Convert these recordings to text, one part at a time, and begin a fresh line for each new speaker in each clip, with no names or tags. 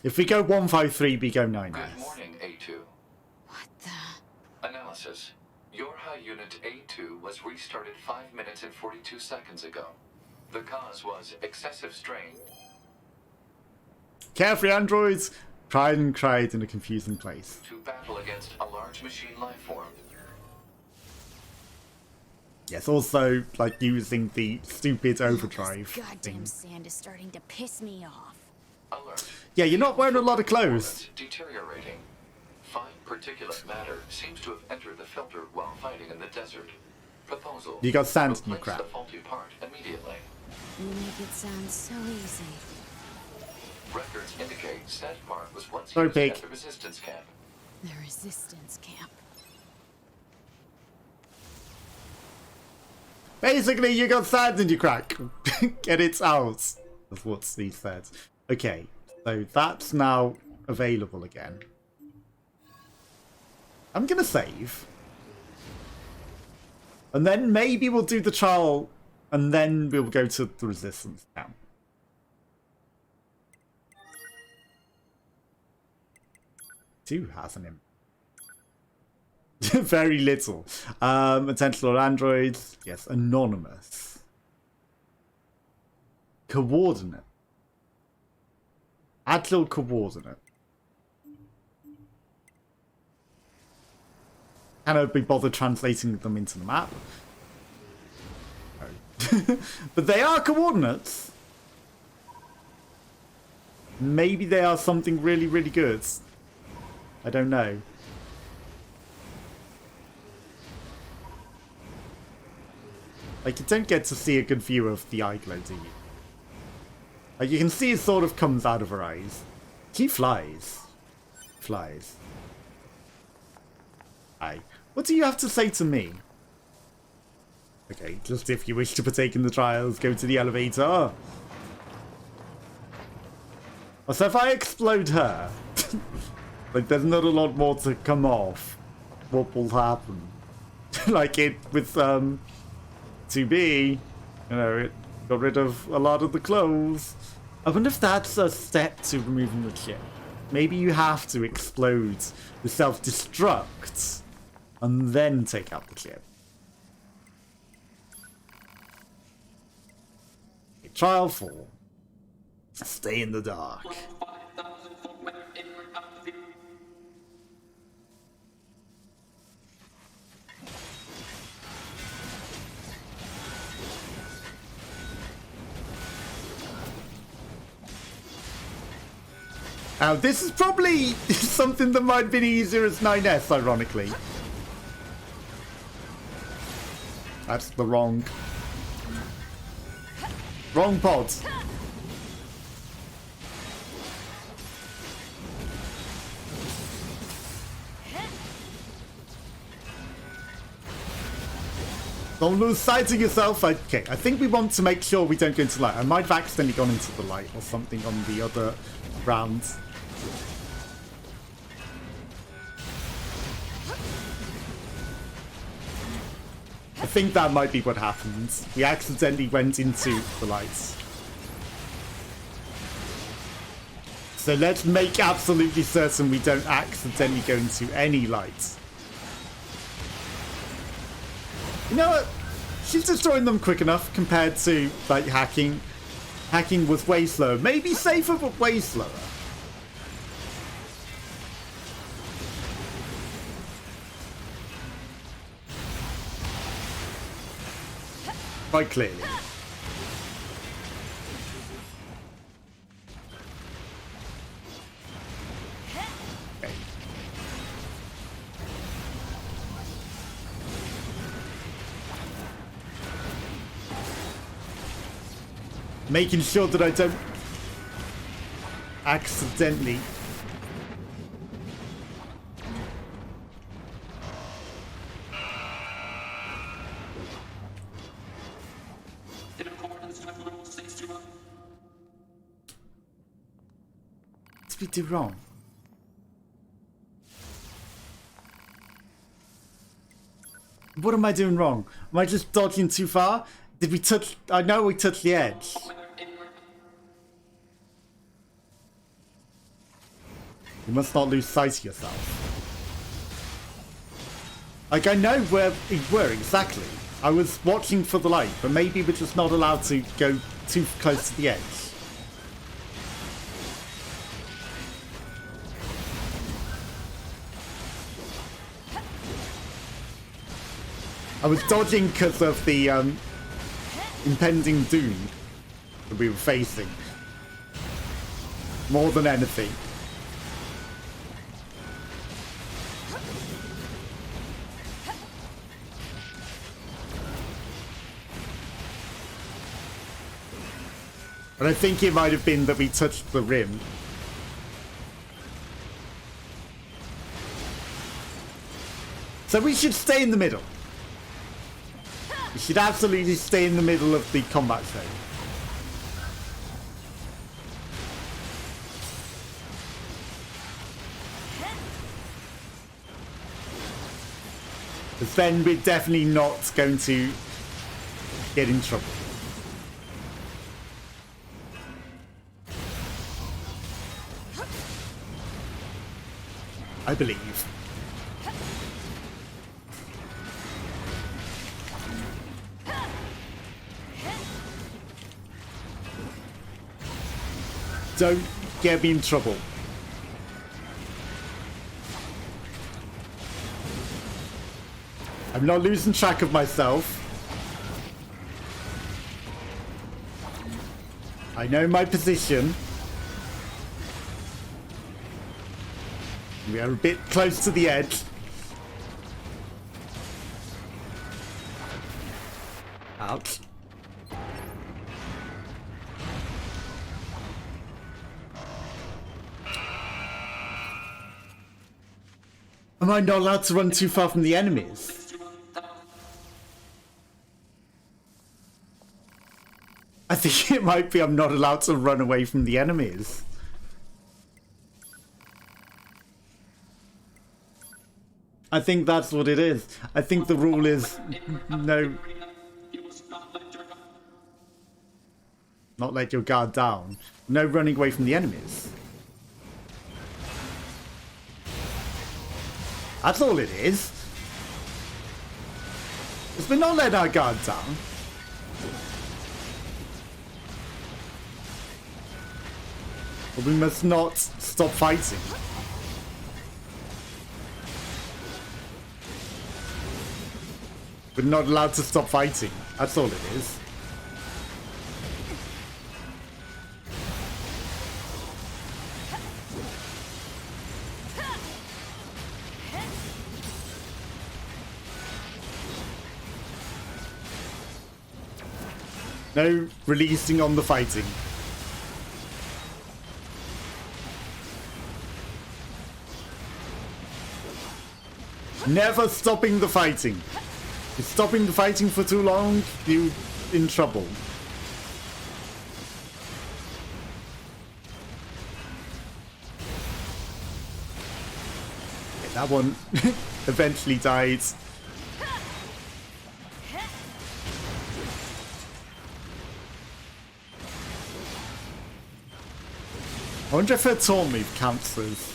If we go 153, we go 9S.
Good morning, A2.
What the?
Analysis. Your high unit A2 was restarted 5 minutes and 42 seconds ago. The cause was excessive strain.
Carefree androids, tried and cried in a confusing place.
To battle against a large machine life form.
Yes, also, like, using the stupid overdrive
This goddamn
thing.
sand is starting to piss me off.
Alert.
Yeah, you're not wearing a lot of clothes.
Deteriorating. Fine particulate matter seems to have entered the filter while fighting in the desert. Proposal.
You got sand in your
Replace
crap.
the faulty part immediately.
You make it sound so easy.
Records indicate said part was once
Sorry,
used
pig.
at the resistance camp.
The resistance camp.
Basically, you got sand in your crack. Get it out. That's what Steve said. Okay, so that's now available again. I'm gonna save. And then maybe we'll do the trial, and then we'll go to the resistance camp. Two has an imp. Very little. Attentional androids. Yes, anonymous. Coordinate. Add little coordinate. Cannot be bothered translating them into the map. No. But they are coordinates. Maybe they are something really, really good. I don't know. Like, you don't get to see a good view of the eye glow, do you? Like, you can see it sort of comes out of her eyes. She flies. Flies. Aye. What do you have to say to me? Okay, just if you wish to partake in the trials, go to the elevator. So if I explode her, like, there's not a lot more to come off. What will happen? Like it with, 2B, you know, it got rid of a lot of the clothes. I wonder if that's a step to removing the chip. Maybe you have to explode the self-destruct and then take out the chip. Okay, trial 4. Stay in the dark. Now, this is probably something that might have been easier as 9S, ironically. That's the wrong pod. Don't lose sight of yourself. Okay, I think we want to make sure we don't go into light. I might have accidentally gone into the light or something on the other rounds. I think that might be what happened. We accidentally went into the lights. So let's make absolutely certain we don't accidentally go into any lights. You know what? She's destroying them quick enough compared to, like, hacking. Hacking was way slower. Maybe safer, but way slower. Quite clearly. Okay. Making sure that I don't accidentally we do wrong? What am I doing wrong? Am I just dodging too far? Did we touch... I know we touched the edge. You must not lose sight of yourself. Like, I know where we were exactly. I was watching for the light, but maybe we're just not allowed to go too close to the edge. I was dodging because of the impending doom that we were facing. More than anything. And I think it might have been that we touched the rim. So we should stay in the middle. We should absolutely stay in the middle of the combat zone. Because then we're definitely not going to get in trouble. I believe. Don't get me in trouble. I'm not losing track of myself. I know my position. We are a bit close to the edge. Ouch. Am I not allowed to run too far from the enemies? I think it might be I'm not allowed to run away from the enemies. I think that's what it is. I think the rule is no... Not let your guard down. No running away from the enemies. That's all it is. Because we're not letting our guard down. But we must not stop fighting. We're not allowed to stop fighting. That's all it is. No releasing on the fighting. Never stopping the fighting. If you're stopping the fighting for too long, you're in trouble. Okay, that one eventually died. I wonder if her taunt move counts as...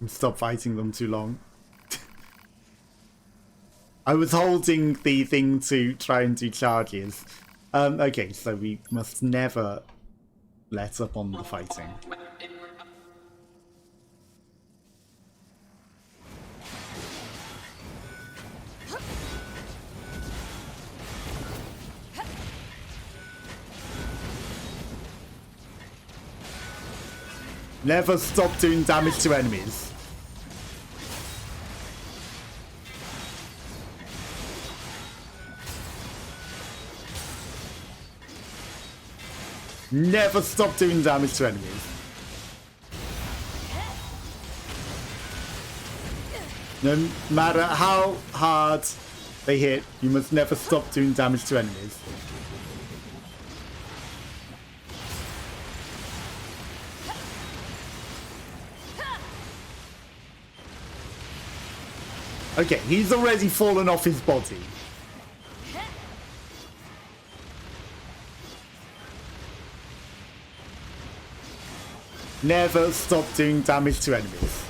Stop fighting them too long. I was holding the thing to try and do charges. Okay, so we must never let up on the fighting. Never stop doing damage to enemies. Never stop doing damage to enemies. No matter how hard they hit, you must never stop doing damage to enemies. Okay, he's already fallen off his body. Never stop doing damage to enemies.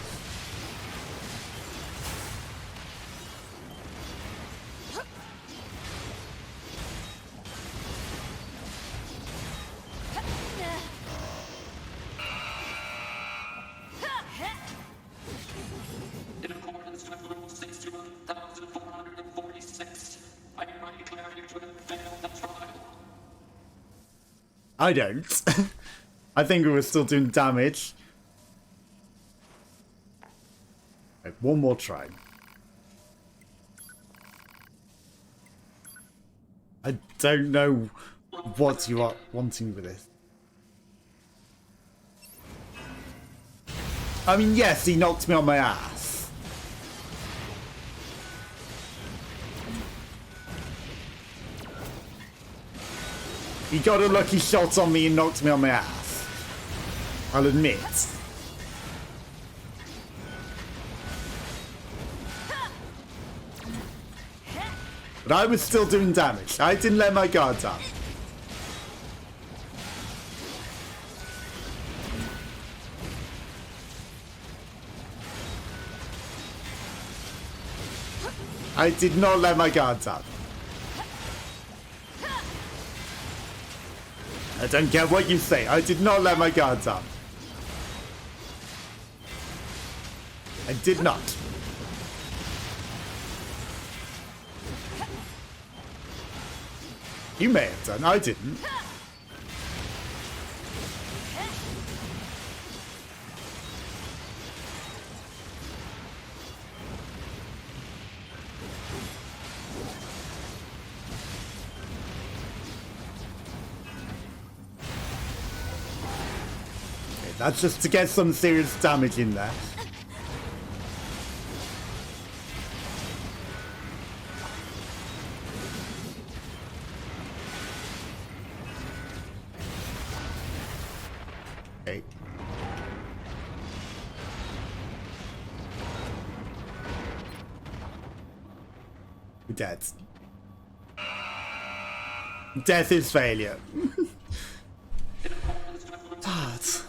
In accordance with Rule 61,446, I hereby declare you to have failed the trial.
I don't. I think we were still doing damage. Right, one more try. I don't know what you are wanting with this. I mean, yes, he knocked me on my ass. He got a lucky shot on me and knocked me on my ass. I'll admit. But I was still doing damage. I didn't let my guard down. I did not let my guard down. I don't care what you say. I did not let my guard down. I did not. You may have done. I didn't. Okay, that's just to get some serious damage in there. Okay. We're dead. Death is failure. That.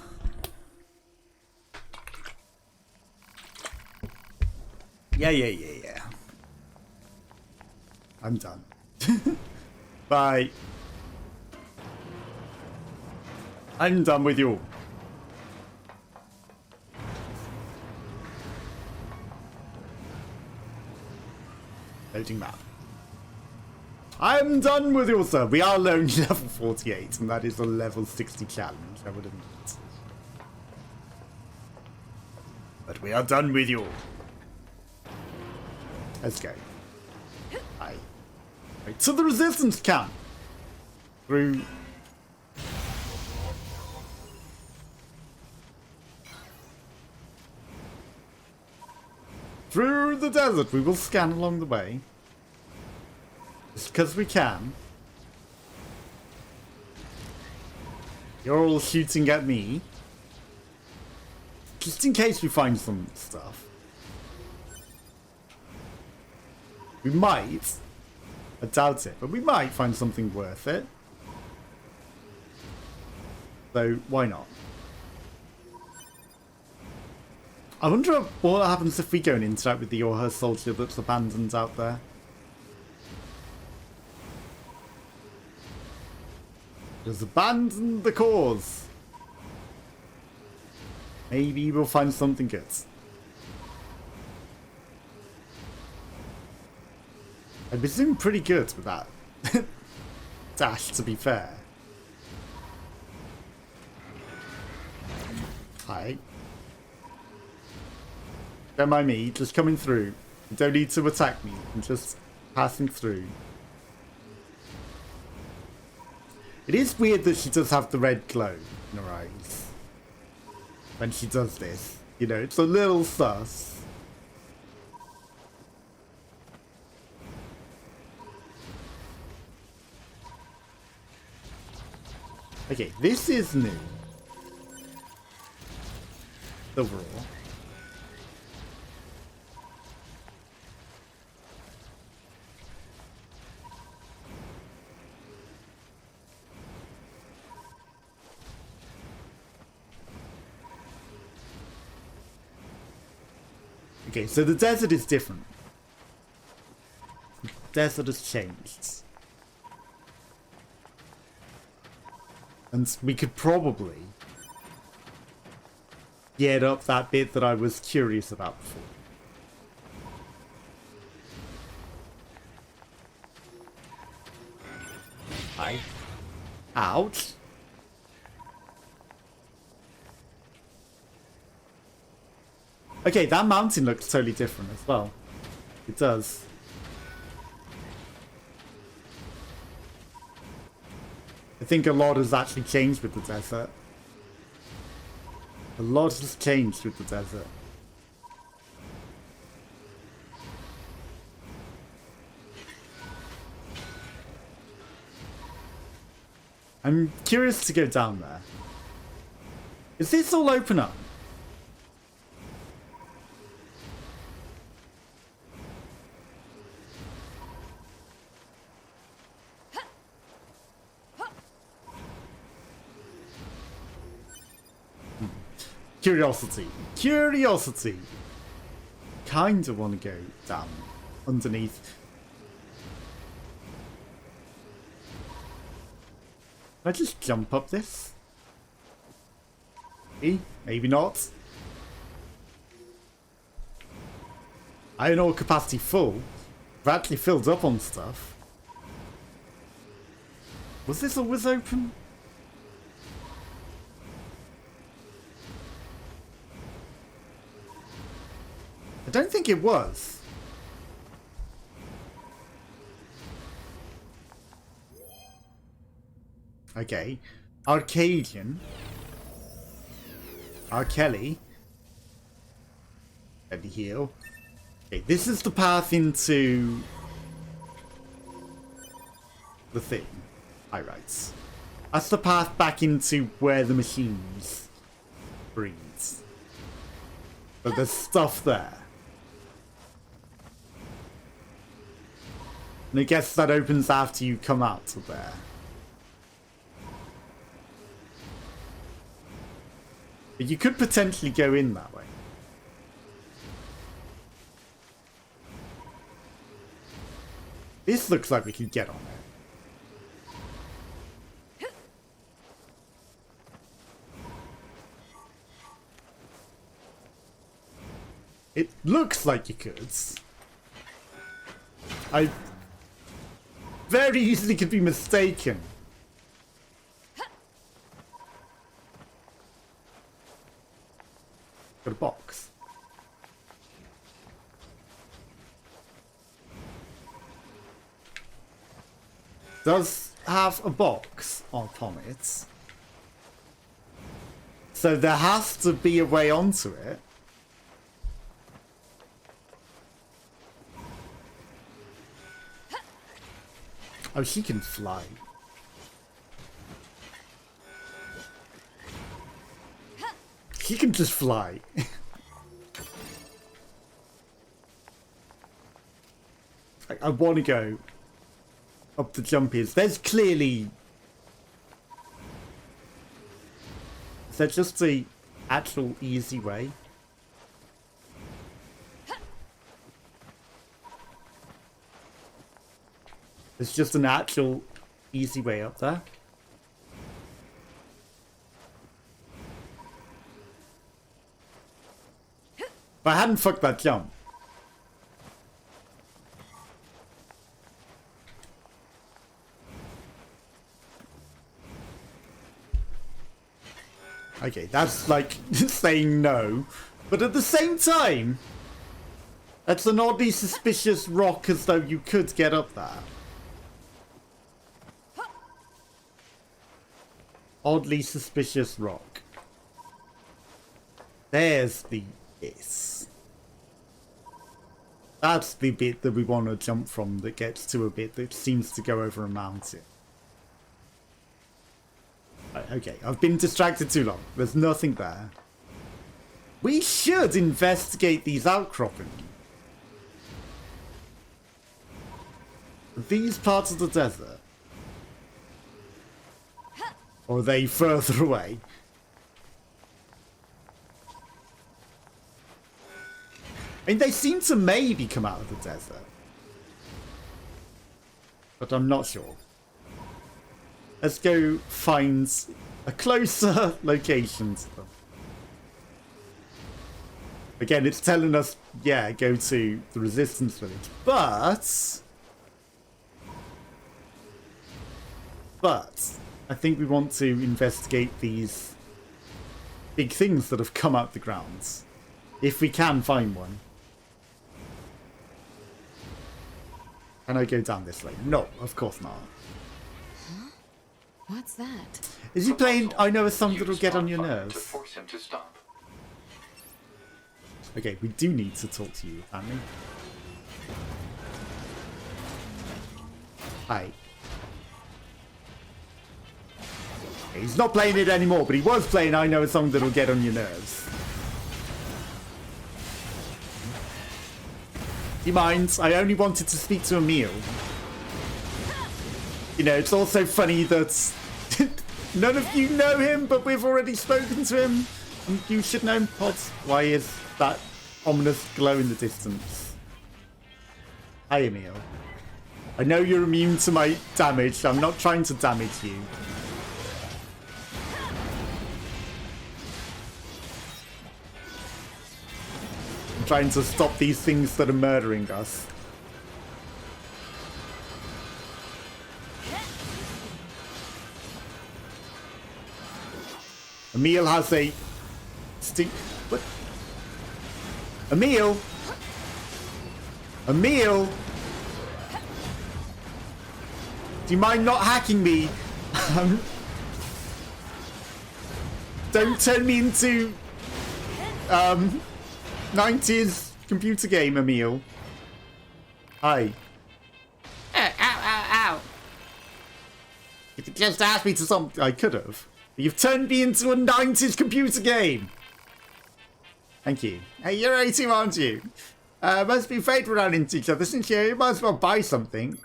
Yeah. I'm done. Bye. I'm done with you. Loading map. I'm done with you, sir. We are only level 48, and that is a level 60 challenge, I would admit. But we are done with you. Let's go. Aye. Right, to the resistance camp. Through... Through the desert, we will scan along the way. Just because we can. You're all shooting at me. Just in case we find some stuff. We might. I doubt it, but we might find something worth it. So, why not? I wonder what happens if we go and interact with the or her soldier that's abandoned out there. Just abandon the cause. Maybe we'll find something good. I've been doing pretty good with that dash, to be fair. Hi. Don't mind me, just coming through. You don't need to attack me, I'm just passing through. It is weird that she does have the red glow in her eyes when she does this. You know, it's a little sus. Okay, this is new. Overall. Okay, so the desert is different. The desert has changed. And we could probably get up that bit that I was curious about before. Hi. Ouch. Okay, that mountain looks totally different as well. It does. I think a lot has actually changed with the desert. A lot has changed with the desert. I'm curious to go down there. Is this all open up? Curiosity. Curiosity. Kinda want to go down underneath. Can I just jump up this? Maybe not. Iron ore capacity full. I've actually filled up on stuff. Was this always open? I don't think it was. Okay. Arcadian. Kelly. Let me heal. Okay, this is the path into the thing. Right. That's the path back into where the machines breathe. But there's stuff there. And I guess that opens after you come out to there. But you could potentially go in that way. This looks like we could get on it. It looks like you could. I very easily could be mistaken. Got a box. Does have a box upon it. So there has to be a way onto it. Oh, she can fly. She can just fly. I want to go up the jump is. There's clearly... Is there just the actual easy way? There's just an actual easy way up there. If I hadn't fucked that jump. Okay, that's like saying no. But at the same time, that's an oddly suspicious rock as though you could get up there. Oddly suspicious rock. There's the is. That's the bit that we want to jump from that gets to a bit that seems to go over a mountain. Okay, I've been distracted too long. There's nothing there. We should investigate these outcroppings. These parts of the desert. Or are they further away? I mean, they seem to maybe come out of the desert. But I'm not sure. Let's go find a closer location to them. Again, it's telling us, yeah, go to the Resistance Village. But I think we want to investigate these big things that have come out the grounds. If we can find one. Can I go down this way? No, of course not.
Huh? What's that?
Is he playing I Know a Song
Use
That'll Get on Your
bonfire
Nerves?
To force him to stop.
Okay, we do need to talk to you, apparently. Hi. He's not playing it anymore, but he was playing I Know a Song That'll Get on Your Nerves. Do you mind? I only wanted to speak to Emil. You know, it's also funny that none of you know him, but we've already spoken to him. And you should know him, Pods. Why is that ominous glow in the distance? Hi, Emil. I know you're immune to my damage. I'm not trying to damage you. I'm trying to stop these things that are murdering us. Emil has a what? Emil? Emil? Do you mind not hacking me? Don't turn me into 90s computer game, Emil. Hi. Ow, ow, ow. If you just asked me to something, I could have. But you've turned me into a 90s computer game. Thank you. Hey, you're 18, aren't you? Must be afraid we're running into each other since you might as well buy something.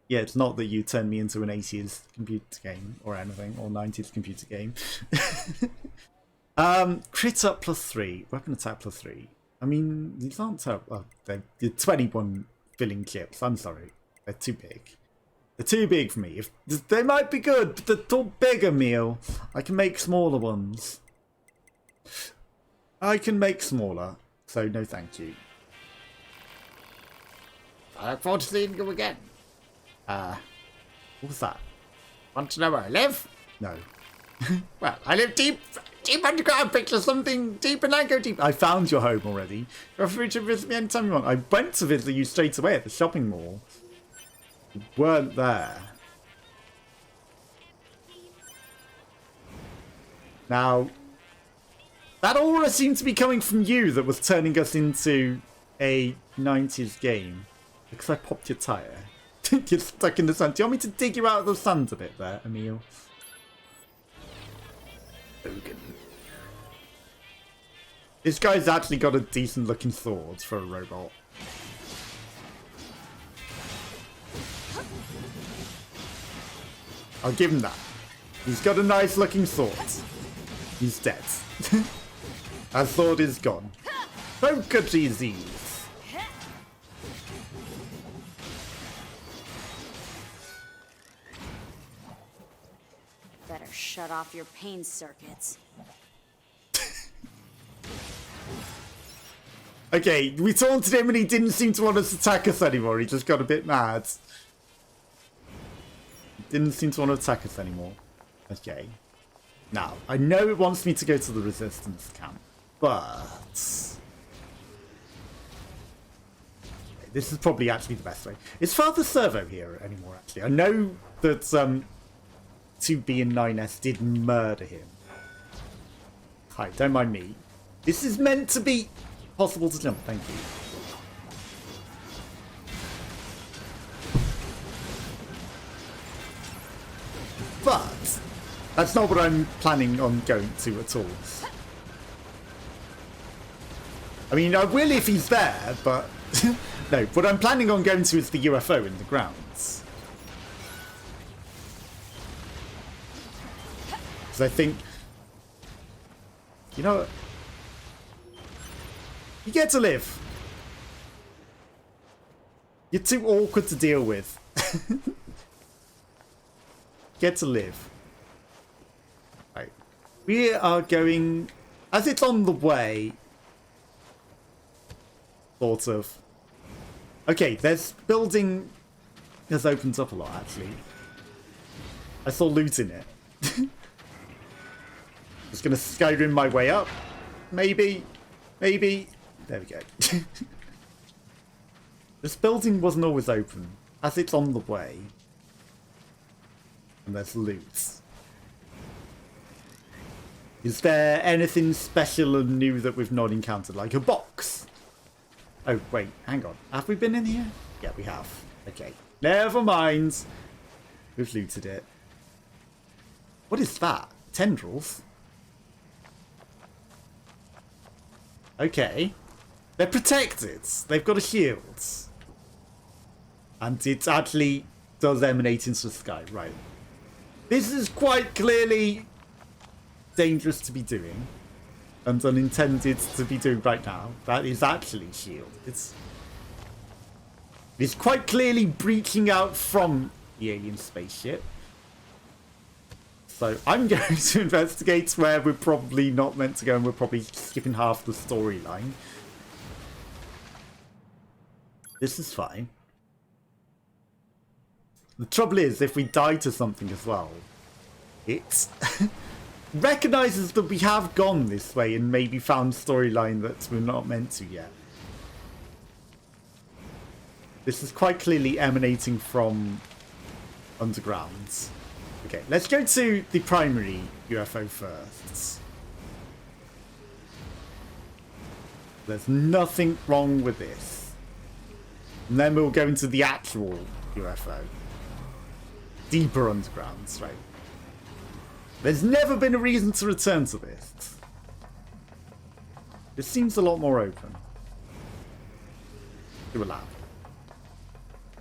Yeah, it's not that you turned me into an 80s computer game or anything, or 90s computer game. Crit up +3, weapon attack +3. I mean, these aren't terrible. Oh, they're 21 filling chips. I'm sorry, they're too big. They're too big for me. If they might be good, but they're too big a meal. I can make smaller ones. I can make smaller, so no, thank you. I look forward to seeing you again. What was that? Want to know where I live? No. Well, I live deep underground. Picture something deep and I go deep. I found your home already. Feel free to visit me anytime you want. I went to visit you straight away at the shopping mall. You weren't there. Now, that aura seemed to be coming from you that was turning us into a 90s game. Because I popped your tyre. You're stuck in the sun. Do you want me to dig you out of the sand a bit there, Emil? Bogan. This guy's actually got a decent looking sword for a robot. I'll give him that. He's got a nice looking sword. He's dead. Our sword is gone. Poker disease.
Better shut off your pain circuits.
Okay, we taunted him and he didn't seem to want us to attack us anymore. He just got a bit mad. Didn't seem to want to attack us anymore. Okay. Now, I know it wants me to go to the resistance camp, but this is probably actually the best way. Is Father Servo here anymore, actually? I know that 2B and 9S did murder him. Hi, don't mind me. This is meant to be possible to jump, thank you. But that's not what I'm planning on going to at all. I mean, I will if he's there, but no, what I'm planning on going to is the UFO in the grounds. Because I think, you know, You get to live. You're too awkward to deal with. Get to live. Right. We are going... As it's on the way... Sort of. Okay, this building has opened up a lot, actually. I saw loot in it. Just gonna Skyrim my way up. Maybe. Maybe. There we go. This building wasn't always open. As it's on the way. And there's loot. Is there anything special and new that we've not encountered? Like a box? Oh, wait. Hang on. Have we been in here? Yeah, we have. Okay. Never mind. We've looted it. What is that? Tendrils? Okay. They're protected. They've got a shield. And it actually does emanate into the sky. Right. This is quite clearly dangerous to be doing. And unintended to be doing right now. That is actually shield. It's quite clearly breaching out from the alien spaceship. So I'm going to investigate where we're probably not meant to go, and we're probably skipping half the storyline. This is fine. The trouble is, if we die to something as well, it recognizes that we have gone this way and maybe found storyline that we're not meant to yet. This is quite clearly emanating from underground. Okay, let's go to the primary UFO first. There's nothing wrong with this. And then we'll go into the actual UFO. Deeper underground, right? There's never been a reason to return to this. This seems a lot more open. To a lab.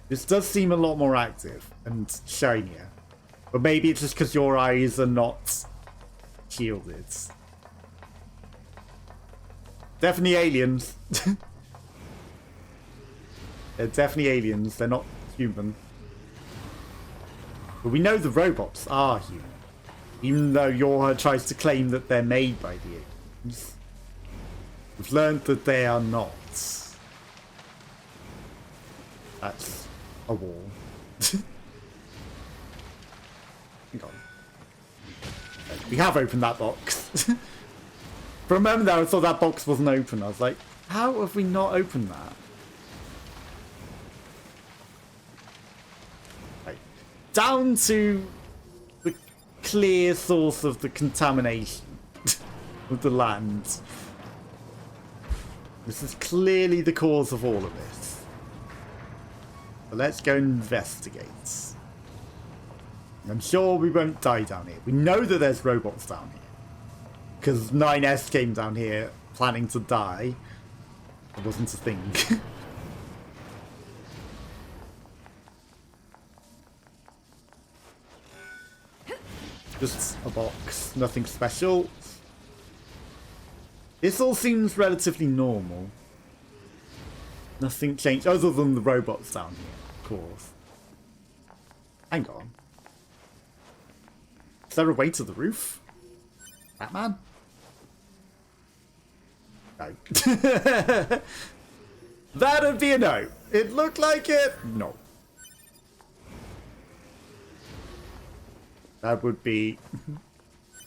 This does seem a lot more active and shinier. But maybe it's just because your eyes are not shielded. Definitely aliens. They're definitely aliens. They're not human. But we know the robots are human. Even though Yorha tries to claim that they're made by the aliens. We've learned that they are not. That's a wall. Hang on. We have opened that box. For a moment there, I thought that box wasn't open. I was like, how have we not opened that? Right. Down to the clear source of the contamination of the land. This is clearly the cause of all of this. So let's go investigate. I'm sure we won't die down here. We know that there's robots down here. Because 9S came down here planning to die. It wasn't a thing. Just a box. Nothing special. This all seems relatively normal. Nothing changed other than the robots down here, of course. Hang on. Is there a way to the roof? Batman? No. That'd be a no. It looked like it. No. That would be...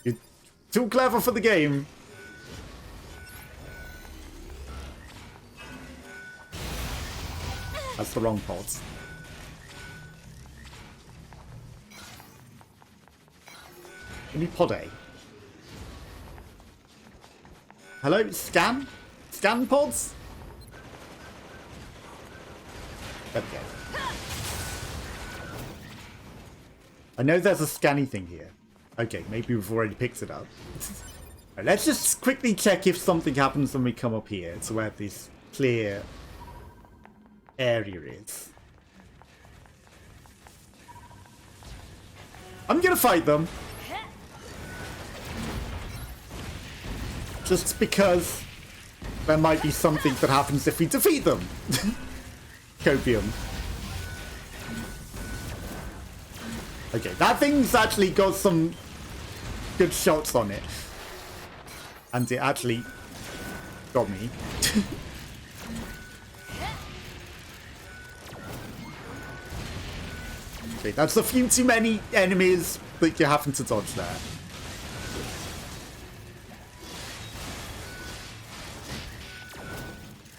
You're too clever for the game. That's the wrong pod. Give me pod A. Hello? Scan? Scan pods? There we go. I know there's a scanny thing here. Okay, maybe we've already picked it up. Right, let's just quickly check if something happens when we come up here to where this clear area is. I'm gonna fight them. Just because there might be something that happens if we defeat them. Copium. Okay, that thing's actually got some good shots on it. And it actually got me. Okay, that's a few too many enemies that you're having to dodge there.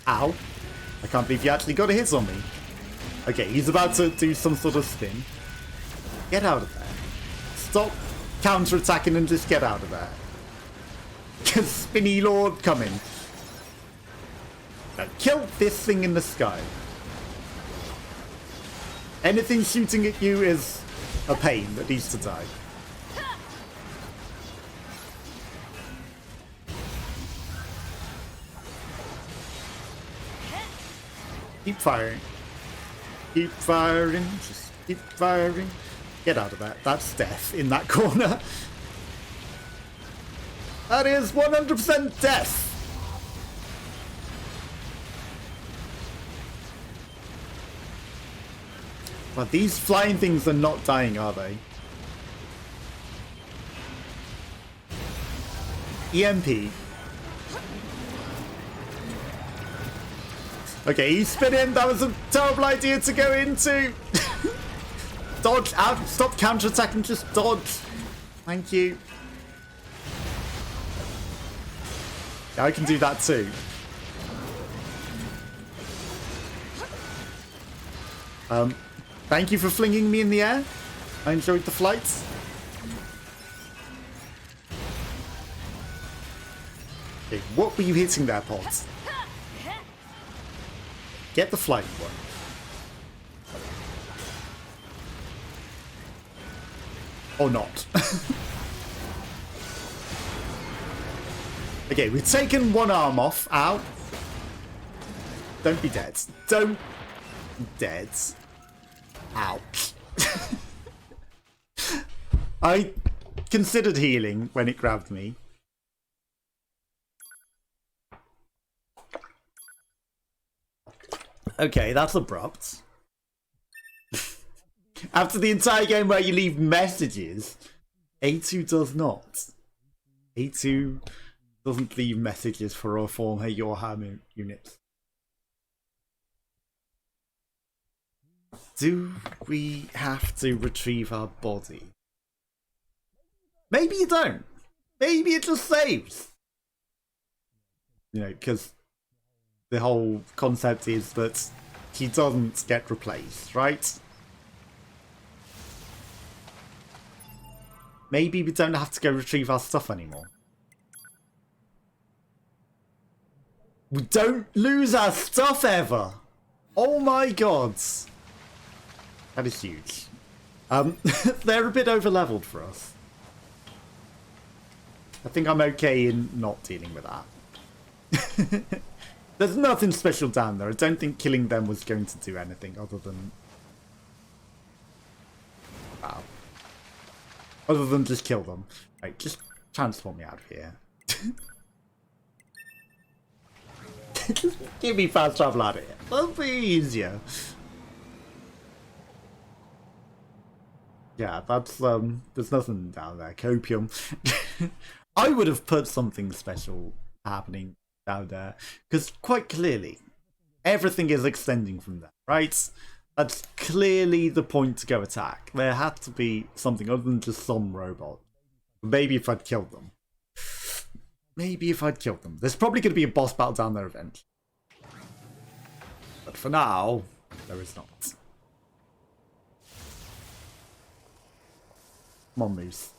Ow. I can't believe you actually got a hit on me. Okay, he's about to do some sort of spin. Get out of there. Stop counter-attacking and just get out of there. Because Spinny Lord coming. Now kill this thing in the sky. Anything shooting at you is a pain that needs to die. Keep firing. Keep firing. Just keep firing. Get out of that. That's death in that corner. That is 100% death. But these flying things are not dying, are they? EMP. Okay, he's spinning. That was a terrible idea to go into. Dodge out. Stop counterattacking. Just dodge. Thank you. Yeah, I can do that too. Thank you for flinging me in the air. I enjoyed the flight. Okay, what were you hitting there, Pods? Get the flying one. Or not. Okay, we've taken one arm off. Ow. Don't be dead. Don't be dead. Ouch. I considered healing when it grabbed me. Okay, that's abrupt. After the entire game where you leave messages, A2 does not. A2 doesn't leave messages for or form your ham units. Do we have to retrieve our body? Maybe you don't. Maybe it just saves. You know, because the whole concept is that he doesn't get replaced, right? Maybe we don't have to go retrieve our stuff anymore. We don't lose our stuff ever! Oh my god! That is huge. They're a bit over-leveled for us. I think I'm okay in not dealing with that. There's nothing special down there. I don't think killing them was going to do anything other than... Wow. Other than just kill them. Right, just transform me out of here. Just give me fast travel out of here. That'll be easier. Yeah, that's, there's nothing down there. Copium. I would have put something special happening down there. Because quite clearly, everything is extending from there, right? That's clearly the point to go attack. There had to be something other than just some robot. Maybe if I'd killed them. Maybe if I'd killed them. There's probably going to be a boss battle down there eventually. But for now, there is not. Come on, Moose.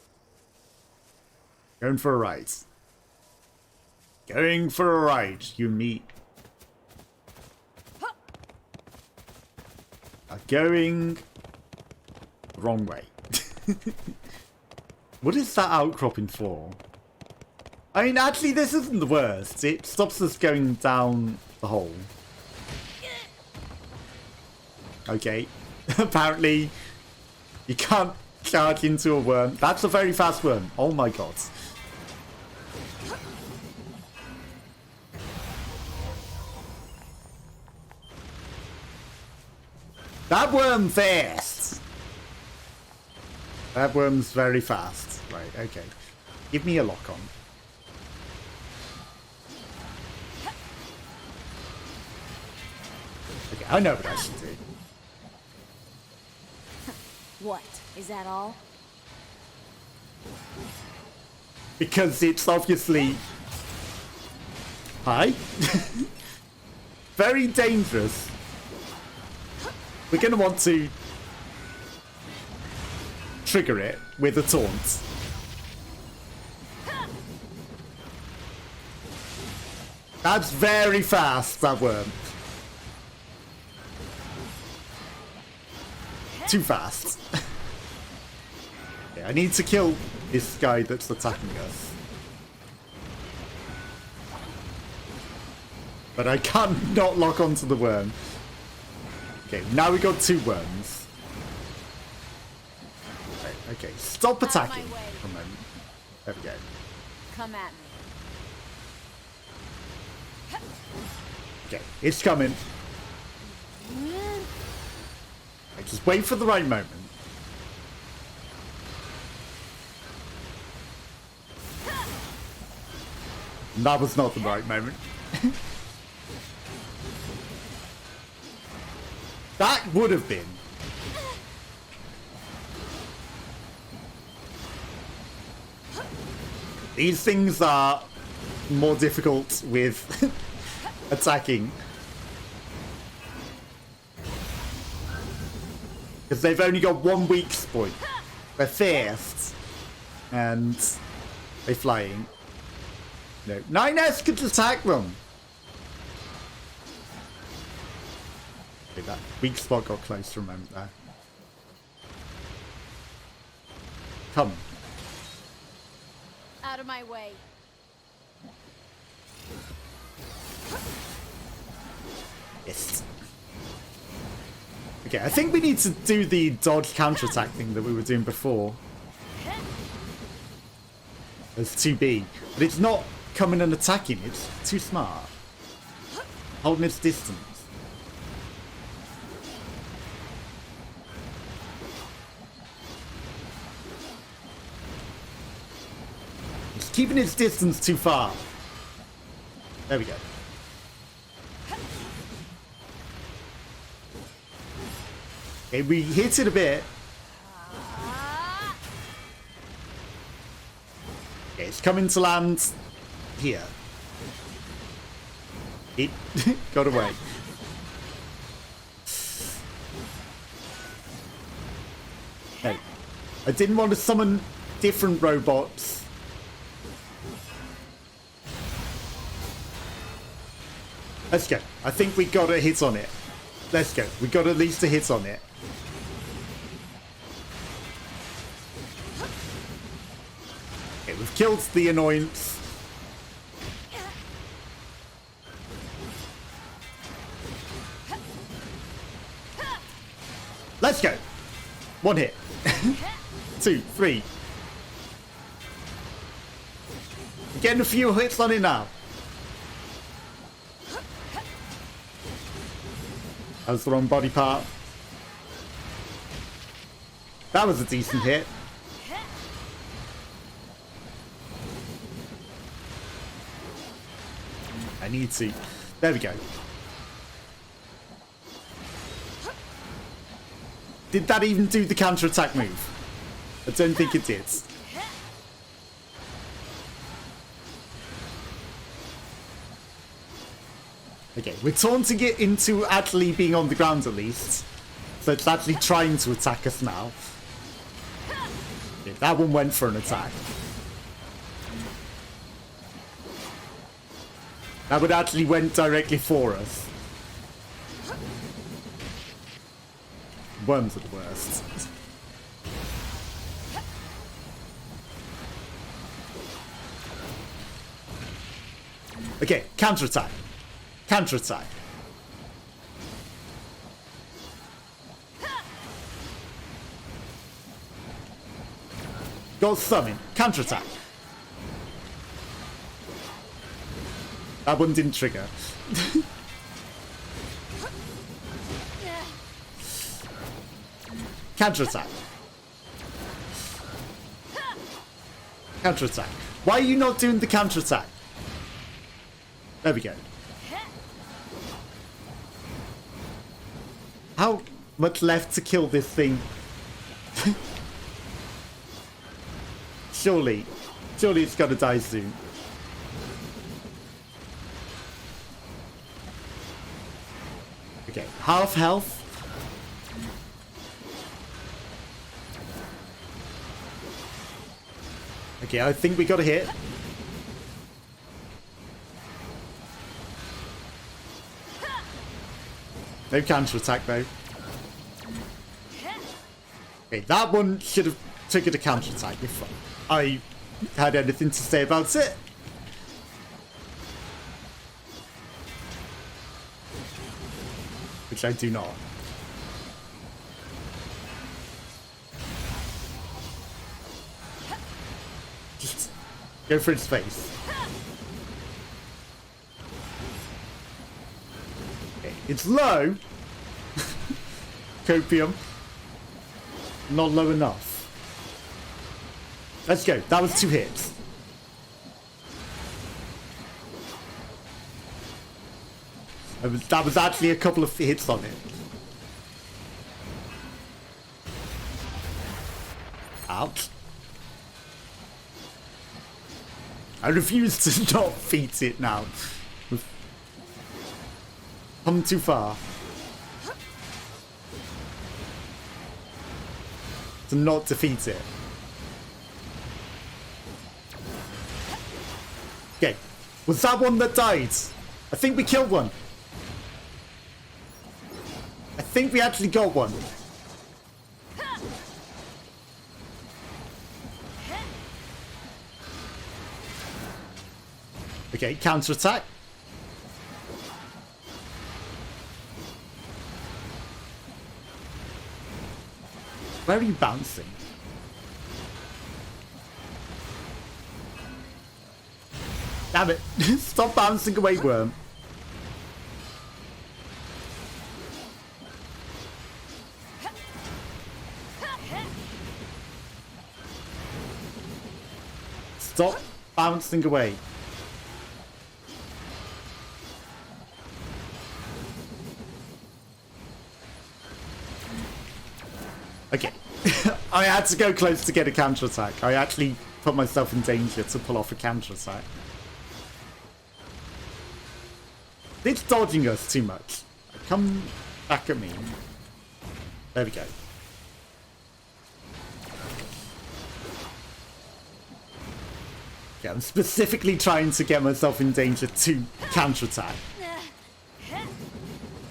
Going for a ride. Going for a ride, you meet. Going the wrong way. What is that outcropping for? I mean, actually, this isn't the worst. It stops us going down the hole. Okay. Apparently, you can't charge into a worm. That's a very fast worm. Oh my god. That worm fast. That worm's very fast. Right, okay. Give me a lock on. Okay, I know what I should do.
What? Is that all?
Because it's obviously... Hi? Very dangerous. We're going to want to trigger it with a taunt. That's very fast, that worm. Too fast. Yeah, I need to kill this guy that's attacking us. But I can't not lock onto the worm. Okay, now we got 2 worms. Right, okay, stop attacking for a moment. There we go.
Come at me.
Okay, it's coming. Right, just wait for the right moment. That was not the right moment. That would have been. These things are more difficult with attacking. Because they've only got 1 weak point. They're fast. And they're flying. No. 9S could attack them. Okay, that weak spot got close for a moment there. Come.
Out of my way.
Yes. Okay, I think we need to do the dodge counterattack thing that we were doing before. As 2B. But it's not coming and attacking, it's too smart. Holding its distance. It's keeping its distance too far. There we go. Okay, we hit it a bit. Okay, it's coming to land here. It got away. Hey, I didn't want to summon different robots. Let's go. I think we got a hit on it. Let's go. We got at least a hit on it. Okay, we've killed the annoyance. Let's go. 1 hit. 2, 3. We're getting a few hits on it now. That was the wrong body part. That was a decent hit. I need to. There we go. Did that even do the counter-attack move? I don't think it did. Okay, we're taunting it into actually being on the ground at least. So it's actually trying to attack us now. Okay, that one went for an attack. That one actually went directly for us. Worms are the worst. Okay, counter-attack. Counter-attack. Go summon. Counter-attack. That one didn't trigger. Counter-attack. Counter-attack. Why are you not doing the counter-attack? There we go. How much left to kill this thing? Surely it's gonna die soon. Okay, half health. Okay, I think we got a hit. No counter-attack though. Okay, that one should have triggered a counter-attack if I had anything to say about it. Which I do not. Just go for its face. Okay, it's low. Copium. Not low enough. Let's go. That was 2 hits. That was actually a couple of hits on it. Out. I refuse to not defeat it now. Come too far. To not defeat it. Okay. Was that one that died? I think we killed one. I think we actually got one. Okay, counter-attack. Where are you bouncing? Damn it. Stop bouncing away, worm. Stop bouncing away. Okay. I had to go close to get a counter-attack. I actually put myself in danger to pull off a counter-attack. It's dodging us too much. Come back at me. There we go. Okay, I'm specifically trying to get myself in danger to counter-attack.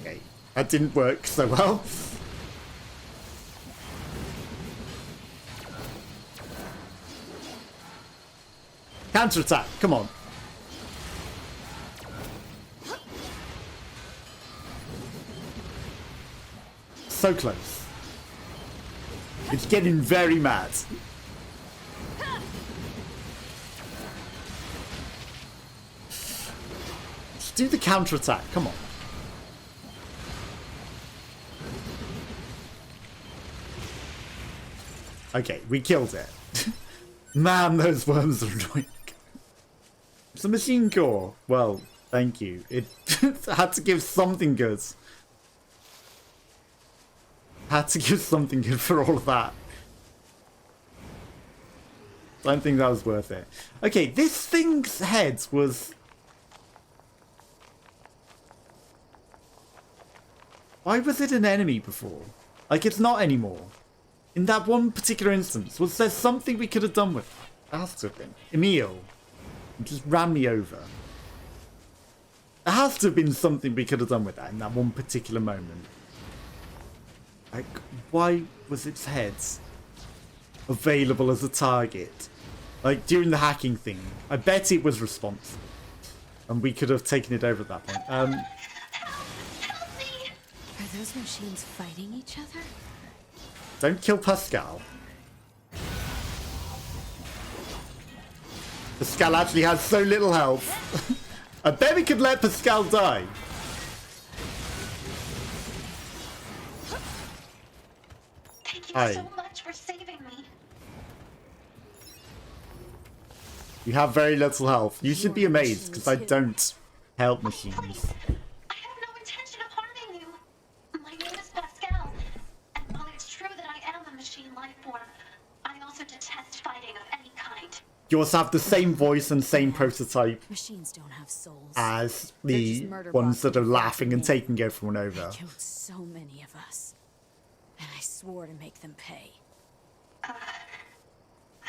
Okay, that didn't work so well. Counter-attack, come on. So close. It's getting very mad. Just do the counter-attack, come on. Okay, we killed it. Man, those worms are annoying. It's a machine core. Well, thank you. It had to give something good. Had to give something good for all of that. Don't think that was worth it. Okay, this thing's head was... Why was it an enemy before? Like, it's not anymore. In that one particular instance, was there something we could have done with it? There has to have been. Emil. Just ran me over. There has to have been something we could have done with that in that one particular moment. Like, why was its head available as a target? Like, during the hacking thing. I bet it was responsive. And we could have taken it over at that point.
Are those machines fighting each other?
Don't kill Pascal. Pascal actually has so little health. I bet we could let Pascal die.
Thank
Hi.
so much for saving me.
You have very little health. You should be
You're a
amazed, because I
machine, too.
don't help
Please,
machines.
I have no intention of harming you. My name is Pascal, and while it's true that I am a machine life form, I also detest fighting of any kind.
You also have the same voice and same prototype
Machines don't have souls.
as
They're just
the
murder
ones
bots
that are
with a
laughing and
fucking
taking everyone
name.
over.
They killed so many of us. And I swore to make them pay.
I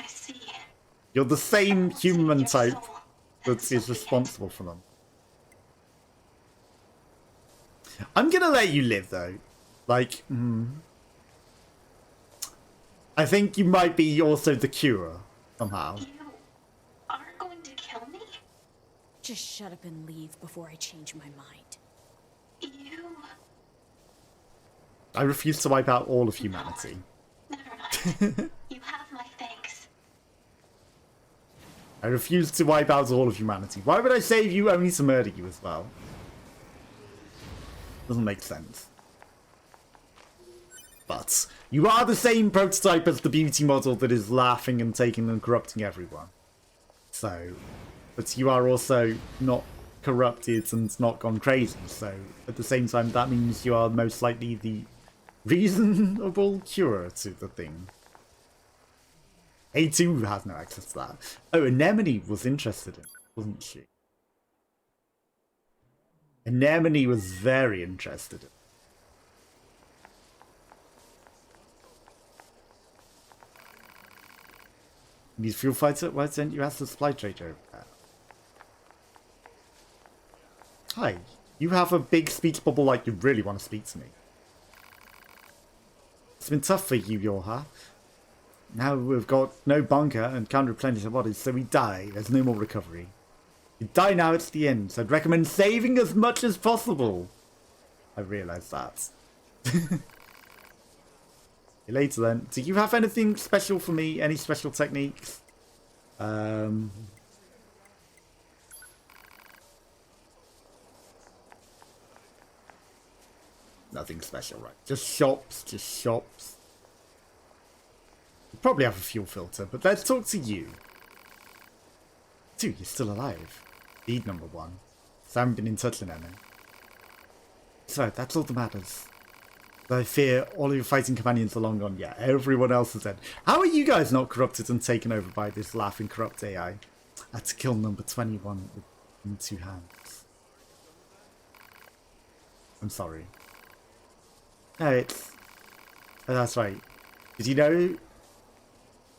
see.
You're the same
What's in
human
your
type
soul?
that
So
is
be it.
responsible for them. I'm gonna let you live, though. Like, I think you might be also the cure, somehow.
You aren't going to kill me?
Just shut up and leave before I change my mind.
You...
I refuse to wipe out all of humanity.
Never mind. You have my thanks.
I refuse to wipe out all of humanity. Why would I save you only to murder you as well? Doesn't make sense. But you are the same prototype as the beauty model that is laughing and taking and corrupting everyone. So, but you are also not corrupted and not gone crazy. So at the same time, that means you are most likely the reasonable cure to the thing. A2 has no access to that. Oh, Anemone was interested in it, wasn't she? Anemone was very interested in it. Need fuel fighter? Why don't you ask the supply trader over there? Hi, you have a big speech bubble like you really want to speak to me. It's been tough for you, Yorha. Now we've got no bunker and can't replenish our bodies, so we die. There's no more recovery. You die now, it's the end. So I'd recommend saving as much as possible. I realise that. See you later then. Do you have anything special for me? Any special techniques? Nothing special, right? Just shops, just shops. You probably have a fuel filter, but let's talk to you. 2, you're still alive. Deed number 1. So I haven't been in touch with any. So, that's all that matters. I fear all of your fighting companions are long gone. Yeah, everyone else is dead. How are you guys not corrupted and taken over by this laughing corrupt AI? I had to kill number 21 in 2 hands. I'm sorry. No, it's... Oh, that's right. Did you know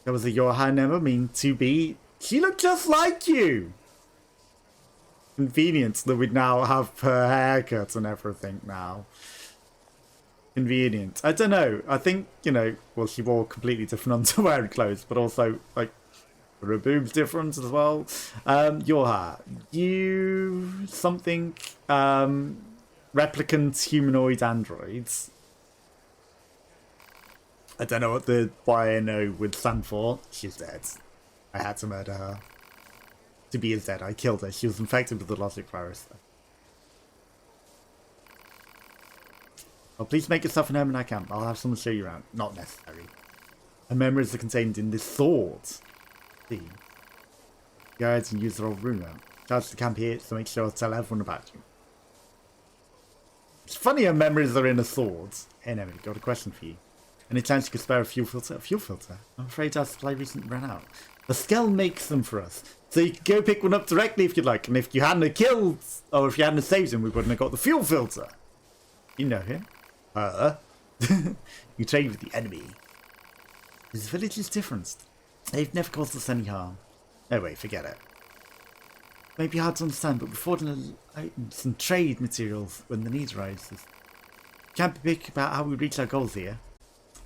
there was a Johan Emma mean 2B? She looked just like you! Convenient that we'd now have her haircut and everything now. Convenient. I don't know. I think, you know, well, she wore completely different underwear and clothes, but also, like, her boobs different as well. Yorha, you something, replicant humanoid androids. I don't know what the YNO would stand for. She's dead. I had to murder her. To be is dead. I killed her. She was infected with the logic virus. Oh, please make yourself an Herman I camp. I'll have someone show you around. Not necessary. Her memories are contained in this sword. See. Go ahead and use the old room now. Charge the camp here, so make sure to tell everyone about you. It's funny her memories are in a sword. Hey, Emily, got a question for you. Any chance you could spare a fuel filter? A fuel filter? I'm afraid our supply recently ran out. Pascal makes them for us. So you could go pick one up directly if you'd like. And if you hadn't killed, or if you hadn't saved him, we wouldn't have got the fuel filter. You know him. You trade with the enemy. This village is different. They've never caused us any harm. No way, forget it. May be hard to understand, but we're forging some trade materials when the need arises. Can't be picky about how we reach our goals here.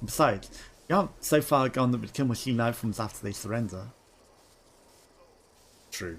And besides, we aren't so far gone that we'd kill machine life forms after they surrender. True.